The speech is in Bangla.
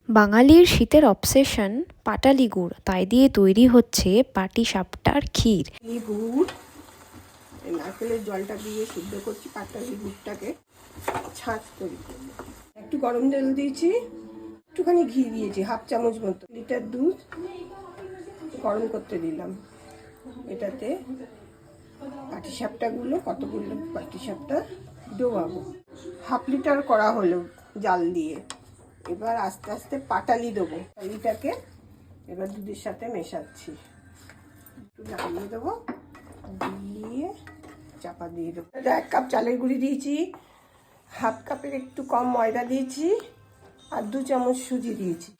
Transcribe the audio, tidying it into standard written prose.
বাঙালির শীতের অবসেশন পাটালি গুড়, তাই দিয়ে তৈরি হচ্ছে পাটিসাপটার ক্ষীর। এই গুড় নারকেলের জলটা দিয়ে সিদ্ধ করছি, পাটালি গুড়টাকে ছাঁচ তৈরি করবো। একটু গরম জল দিয়েছি, একটুখানি ঘি দিয়েছি, হাফ চামচ মতো। লিটার দুধ গরম করতে দিলাম। এটাতে পাটিসাপটাগুলো, কতগুলো পাটিসাপটা ডোবাবো। হাফ লিটার করা হলো জাল দিয়ে। এবার আস্তে আস্তে পাটালি দেবো। পাটালিটাকে এবার দুধের সাথে মেশাচ্ছি, একটু নাড়িয়ে দেবো, দিয়ে চাপা দিয়ে দেবো। 1 কাপ চালের গুঁড়ি দিয়েছি, হাফ কাপের একটু কম ময়দা দিয়েছি, আর 2 চামচ সুজি দিয়েছি।